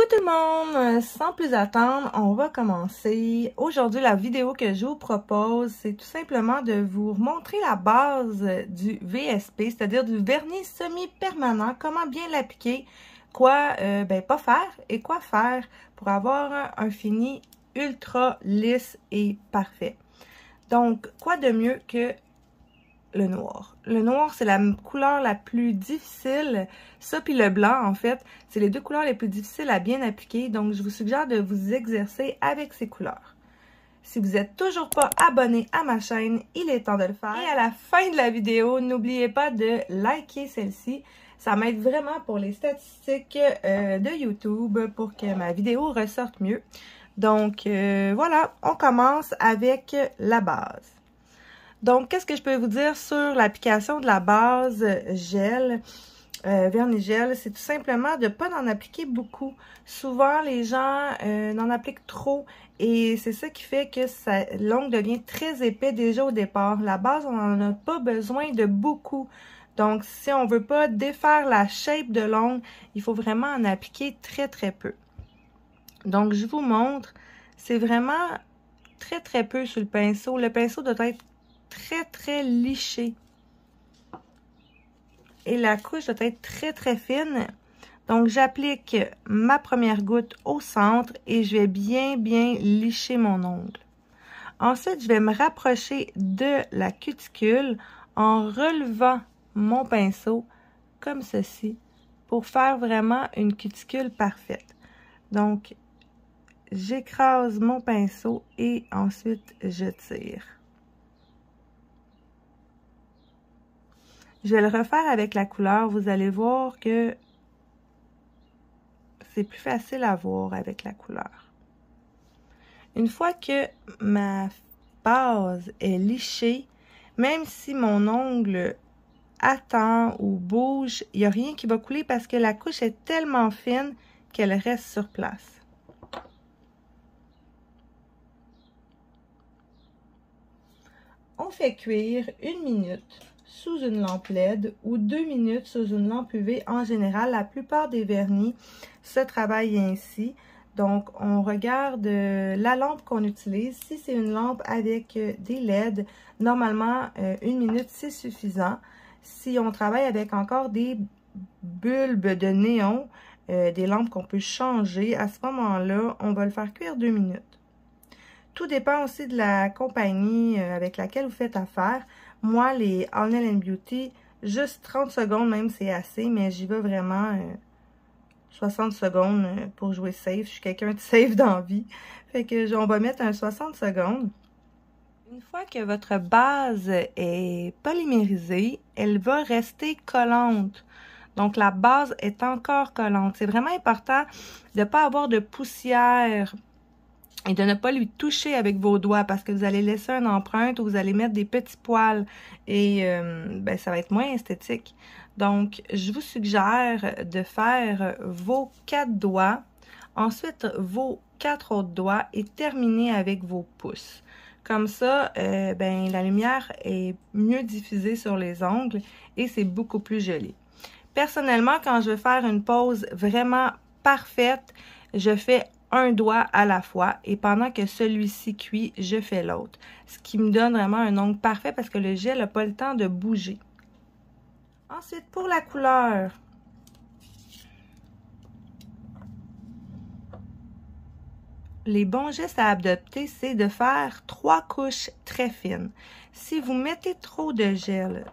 Allô tout le monde! Sans plus attendre, on va commencer. Aujourd'hui, la vidéo que je vous propose, c'est tout simplement de vous montrer la base du VSP, c'est-à-dire du vernis semi-permanent, comment bien l'appliquer, quoi pas faire et quoi faire pour avoir un fini ultra lisse et parfait. Donc, quoi de mieux que le noir. Le noir, c'est la couleur la plus difficile. Ça puis le blanc, en fait, c'est les deux couleurs les plus difficiles à bien appliquer. Donc, je vous suggère de vous exercer avec ces couleurs. Si vous n'êtes toujours pas abonné à ma chaîne, il est temps de le faire. Et à la fin de la vidéo, n'oubliez pas de liker celle-ci. Ça m'aide vraiment pour les statistiques de YouTube pour que ma vidéo ressorte mieux. Donc, voilà, on commence avec la base. Donc, qu'est-ce que je peux vous dire sur l'application de la base gel, vernis gel? C'est tout simplement de ne pas en appliquer beaucoup. Souvent, les gens en appliquent trop et c'est ça qui fait que l'ongle devient très épais déjà au départ. La base, on n'en a pas besoin de beaucoup. Donc, si on ne veut pas défaire la shape de l'ongle, il faut vraiment en appliquer très, très peu. Donc, je vous montre, c'est vraiment très, très peu sur le pinceau. Le pinceau doit être très liché et la couche doit être très fine. Donc j'applique ma première goutte au centre et je vais bien licher mon ongle. Ensuite, je vais me rapprocher de la cuticule en relevant mon pinceau comme ceci pour faire vraiment une cuticule parfaite. Donc j'écrase mon pinceau et ensuite je tire. Je vais le refaire avec la couleur. Vous allez voir que c'est plus facile à voir avec la couleur. Une fois que ma base est lichée, même si mon ongle attend ou bouge, il n'y a rien qui va couler parce que la couche est tellement fine qu'elle reste sur place. On fait cuire 1 minute sous une lampe LED ou 2 minutes sous une lampe UV. En général, la plupart des vernis se travaillent ainsi. Donc, on regarde la lampe qu'on utilise. Si c'est une lampe avec des LED, normalement, 1 minute, c'est suffisant. Si on travaille avec encore des bulbes de néon, des lampes qu'on peut changer, à ce moment-là, on va le faire cuire 2 minutes. Tout dépend aussi de la compagnie avec laquelle vous faites affaire. Moi, les All Nail & Beauty, juste 30 secondes même, c'est assez, mais j'y vais vraiment 60 secondes pour jouer safe. Je suis quelqu'un de safe dans la vie. Fait que on va mettre un 60 secondes. Une fois que votre base est polymérisée, elle va rester collante. Donc, la base est encore collante. C'est vraiment important de ne pas avoir de poussière et de ne pas lui toucher avec vos doigts parce que vous allez laisser une empreinte ou vous allez mettre des petits poils et ça va être moins esthétique. Donc, je vous suggère de faire vos 4 doigts, ensuite vos 4 autres doigts et terminer avec vos pouces. Comme ça, la lumière est mieux diffusée sur les ongles et c'est beaucoup plus joli. Personnellement, quand je veux faire une pose vraiment parfaite, je fais un doigt à la fois et pendant que celui-ci cuit, je fais l'autre. Ce qui me donne vraiment un ongle parfait parce que le gel n'a pas le temps de bouger. Ensuite, pour la couleur, les bons gestes à adopter, c'est de faire 3 couches très fines. Si vous mettez trop de gel,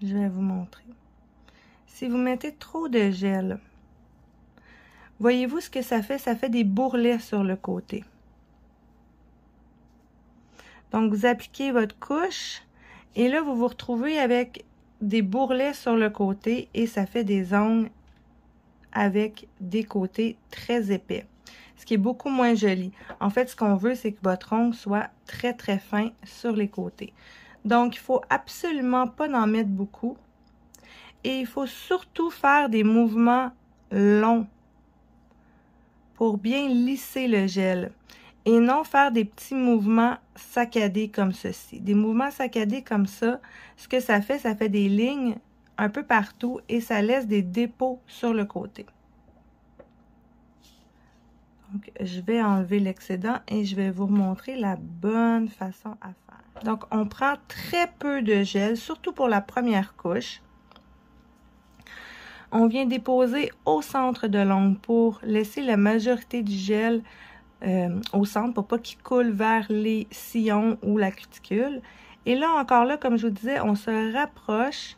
je vais vous montrer. Si vous mettez trop de gel, voyez-vous ce que ça fait? Ça fait des bourrelets sur le côté. Donc, vous appliquez votre couche et là, vous vous retrouvez avec des bourrelets sur le côté et ça fait des ongles avec des côtés très épais, ce qui est beaucoup moins joli. En fait, ce qu'on veut, c'est que votre ongle soit très fin sur les côtés. Donc, il faut absolument pas en mettre beaucoup et il faut surtout faire des mouvements longs pour bien lisser le gel et non faire des petits mouvements saccadés comme ceci. Des mouvements saccadés comme ça, ce que ça fait des lignes un peu partout et ça laisse des dépôts sur le côté. Donc, je vais enlever l'excédent et je vais vous montrer la bonne façon à faire. Donc, on prend très peu de gel, surtout pour la première couche. On vient déposer au centre de l'ongle pour laisser la majorité du gel au centre pour pas qu'il coule vers les sillons ou la cuticule. Et là, encore là, comme je vous disais, on se rapproche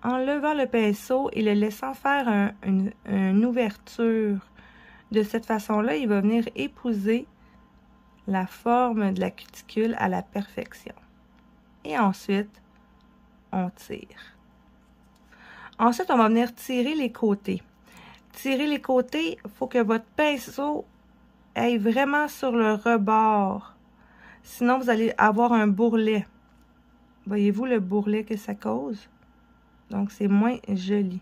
en levant le pinceau et le laissant faire une ouverture. De cette façon-là, il va venir épouser la forme de la cuticule à la perfection. Et ensuite, on tire. Ensuite, on va venir tirer les côtés. Tirer les côtés, il faut que votre pinceau aille vraiment sur le rebord. Sinon, vous allez avoir un bourrelet. Voyez-vous le bourrelet que ça cause? Donc, c'est moins joli.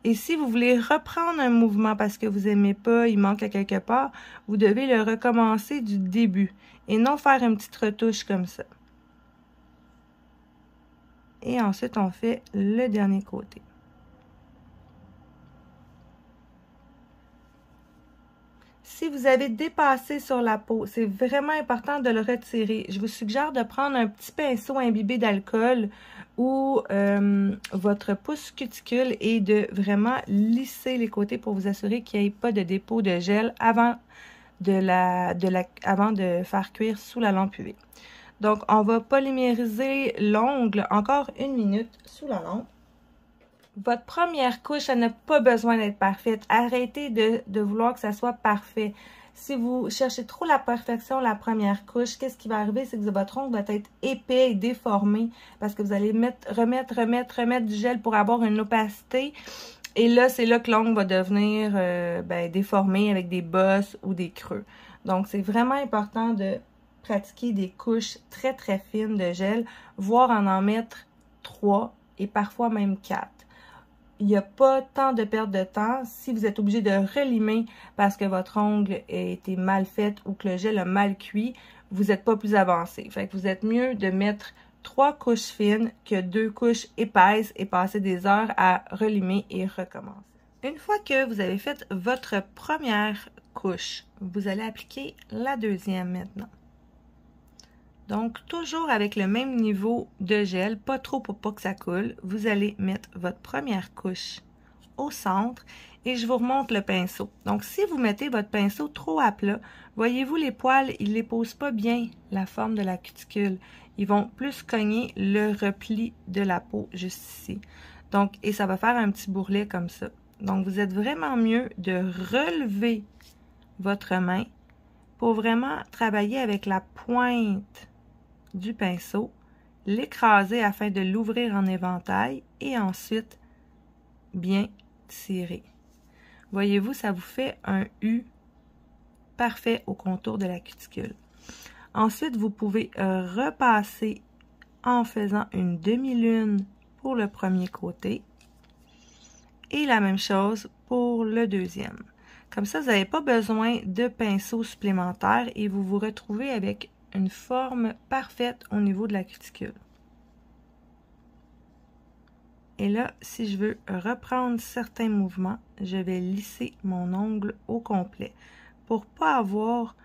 Et si vous voulez reprendre un mouvement parce que vous n'aimez pas, il manque à quelque part, vous devez le recommencer du début et non faire une petite retouche comme ça. Et ensuite, on fait le dernier côté. Si vous avez dépassé sur la peau, c'est vraiment important de le retirer. Je vous suggère de prendre un petit pinceau imbibé d'alcool ou votre pouce cuticule et de vraiment lisser les côtés pour vous assurer qu'il n'y ait pas de dépôt de gel avant de faire cuire sous la lampe UV. Donc, on va polymériser l'ongle encore 1 minute sous la lampe. Votre première couche, elle n'a pas besoin d'être parfaite. Arrêtez de vouloir que ça soit parfait. Si vous cherchez trop la perfection, la première couche, qu'est-ce qui va arriver? C'est que votre ongle va être épais et déformé parce que vous allez remettre du gel pour avoir une opacité. Et là, c'est là que l'ongle va devenir déformé avec des bosses ou des creux. Donc, c'est vraiment important de pratiquer des couches très, très fines de gel, voire en mettre 3 et parfois même 4. Il n'y a pas tant de perte de temps si vous êtes obligé de relimer parce que votre ongle a été mal fait ou que le gel a mal cuit, vous n'êtes pas plus avancé. Fait que vous êtes mieux de mettre 3 couches fines que 2 couches épaisses et passer des heures à relimer et recommencer. Une fois que vous avez fait votre première couche, vous allez appliquer la deuxième maintenant. Donc, toujours avec le même niveau de gel, pas trop pour pas que ça coule, vous allez mettre votre première couche au centre et je vous remonte le pinceau. Donc, si vous mettez votre pinceau trop à plat, voyez-vous les poils, ils ne posent pas bien la forme de la cuticule. Ils vont plus cogner le repli de la peau juste ici. Donc, et ça va faire un petit bourrelet comme ça. Donc, vous êtes vraiment mieux de relever votre main pour vraiment travailler avec la pointe du pinceau, l'écraser afin de l'ouvrir en éventail et ensuite bien tirer. Voyez-vous, ça vous fait un U parfait au contour de la cuticule. Ensuite, vous pouvez repasser en faisant une demi-lune pour le premier côté et la même chose pour le deuxième. Comme ça, vous n'avez pas besoin de pinceau supplémentaire et vous vous retrouvez avec une forme parfaite au niveau de la cuticule. Et là, si je veux reprendre certains mouvements, je vais lisser mon ongle au complet pour ne pas avoir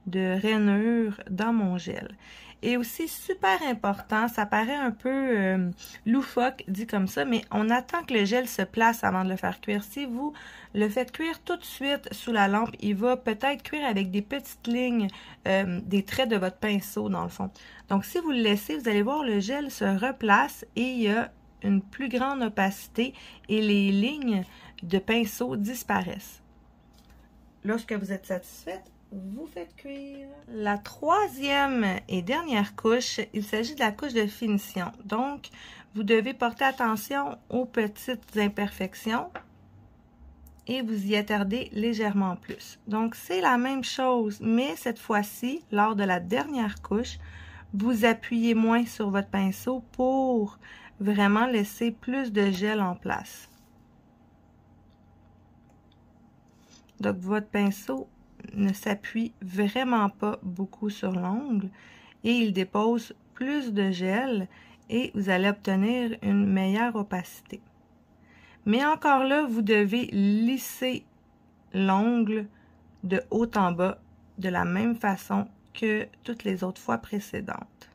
de rainure dans mon gel. Et aussi, super important, ça paraît un peu loufoque dit comme ça, mais on attend que le gel se place avant de le faire cuire. Si vous le faites cuire tout de suite sous la lampe, il va peut-être cuire avec des petites lignes, des traits de votre pinceau dans le fond. Donc, si vous le laissez, vous allez voir le gel se replace et il y a une plus grande opacité et les lignes de pinceau disparaissent. Lorsque vous êtes satisfaite, vous faites cuire. La troisième et dernière couche, il s'agit de la couche de finition. Donc, vous devez porter attention aux petites imperfections et vous y attarder légèrement plus. Donc, c'est la même chose, mais cette fois-ci, lors de la dernière couche, vous appuyez moins sur votre pinceau pour vraiment laisser plus de gel en place. Donc, votre pinceau ne s'appuie vraiment pas beaucoup sur l'ongle et il dépose plus de gel et vous allez obtenir une meilleure opacité. Mais encore là, vous devez lisser l'ongle de haut en bas de la même façon que toutes les autres fois précédentes.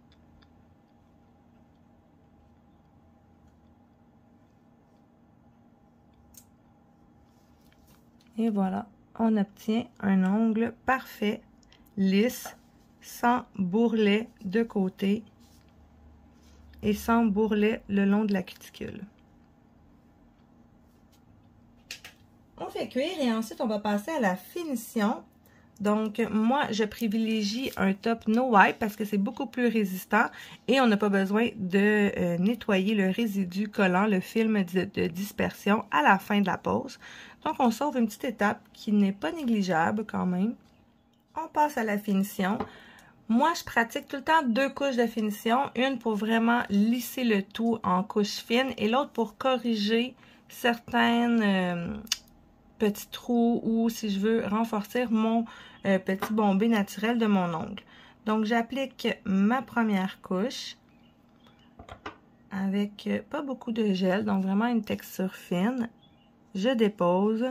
Et voilà, on obtient un ongle parfait, lisse, sans bourrelet de côté et sans bourrelet le long de la cuticule. On fait cuire et ensuite on va passer à la finition. Donc moi je privilégie un top no wipe parce que c'est beaucoup plus résistant et on n'a pas besoin de nettoyer le résidu collant, le film de dispersion à la fin de la pose. Donc on sauve une petite étape qui n'est pas négligeable quand même. On passe à la finition. Moi, je pratique tout le temps 2 couches de finition. Une pour vraiment lisser le tout en couche fine et l'autre pour corriger certaines petits trous ou si je veux renforcer mon petit bombé naturel de mon ongle. Donc, j'applique ma première couche avec pas beaucoup de gel, donc vraiment une texture fine. Je dépose.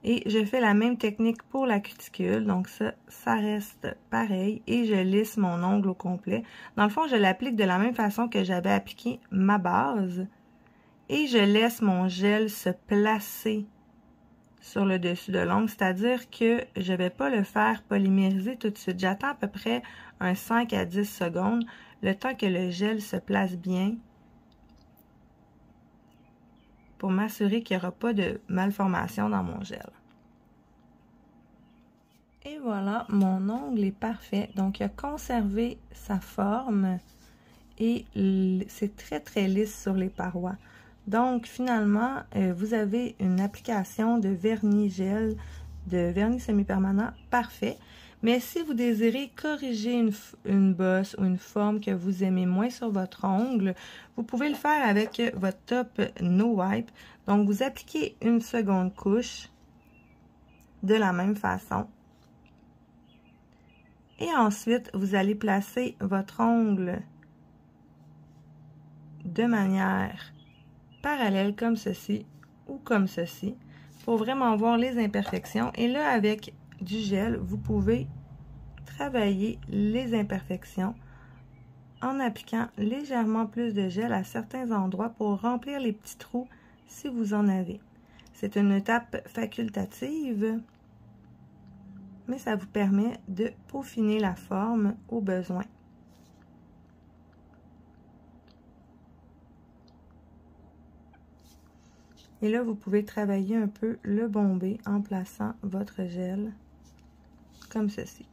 Et je fais la même technique pour la cuticule, donc ça reste pareil. Et je lisse mon ongle au complet. Dans le fond, je l'applique de la même façon que j'avais appliqué ma base. Et je laisse mon gel se placer sur le dessus de l'ongle, c'est-à-dire que je ne vais pas le faire polymériser tout de suite. J'attends à peu près un 5 à 10 secondes, le temps que le gel se place bien, pour m'assurer qu'il n'y aura pas de malformation dans mon gel. Et voilà, mon ongle est parfait. Donc, il a conservé sa forme et c'est très lisse sur les parois. Donc, finalement, vous avez une application de vernis gel, de vernis semi-permanent parfait. Mais si vous désirez corriger une bosse ou une forme que vous aimez moins sur votre ongle, vous pouvez le faire avec votre top No Wipe. Donc, vous appliquez une seconde couche de la même façon. Et ensuite, vous allez placer votre ongle de manière parallèle comme ceci ou comme ceci pour vraiment voir les imperfections. Et là, avec du gel, vous pouvez travailler les imperfections en appliquant légèrement plus de gel à certains endroits pour remplir les petits trous si vous en avez. C'est une étape facultative, mais ça vous permet de peaufiner la forme au besoin. Et là, vous pouvez travailler un peu le bombé en plaçant votre gel comme ceci.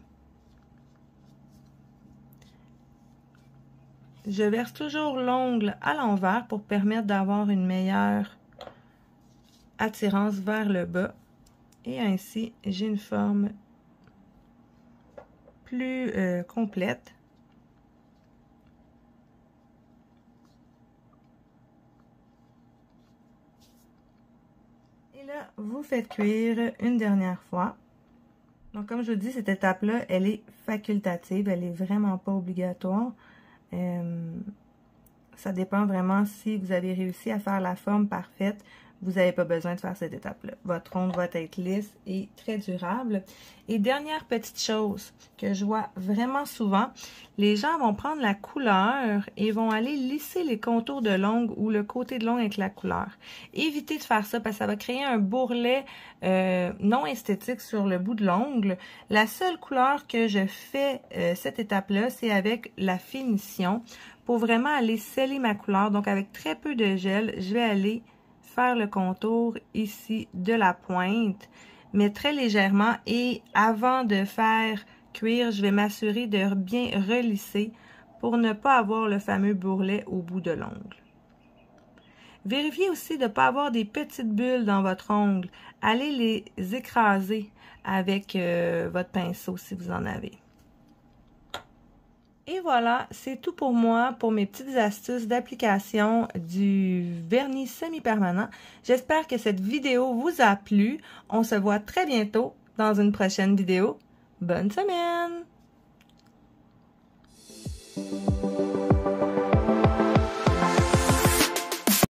Je verse toujours l'ongle à l'envers pour permettre d'avoir une meilleure attirance vers le bas. Et ainsi, j'ai une forme plus complète. Et là, vous faites cuire une dernière fois. Donc, comme je vous dis, cette étape-là, elle est facultative, elle est vraiment pas obligatoire. Ça dépend vraiment si vous avez réussi à faire la forme parfaite. Vous n'avez pas besoin de faire cette étape-là. Votre ongle va être lisse et très durable. Et dernière petite chose que je vois vraiment souvent, les gens vont prendre la couleur et vont aller lisser les contours de l'ongle ou le côté de l'ongle avec la couleur. Évitez de faire ça parce que ça va créer un bourrelet non esthétique sur le bout de l'ongle. La seule couleur que je fais cette étape-là, c'est avec la finition pour vraiment aller sceller ma couleur. Donc avec très peu de gel, je vais aller faire le contour ici de la pointe, mais très légèrement. Et avant de faire cuire, je vais m'assurer de bien relisser pour ne pas avoir le fameux bourrelet au bout de l'ongle. Vérifiez aussi de ne pas avoir des petites bulles dans votre ongle. Allez les écraser avec votre pinceau si vous en avez. Et voilà, c'est tout pour moi, pour mes petites astuces d'application du vernis semi-permanent. J'espère que cette vidéo vous a plu. On se voit très bientôt dans une prochaine vidéo. Bonne semaine!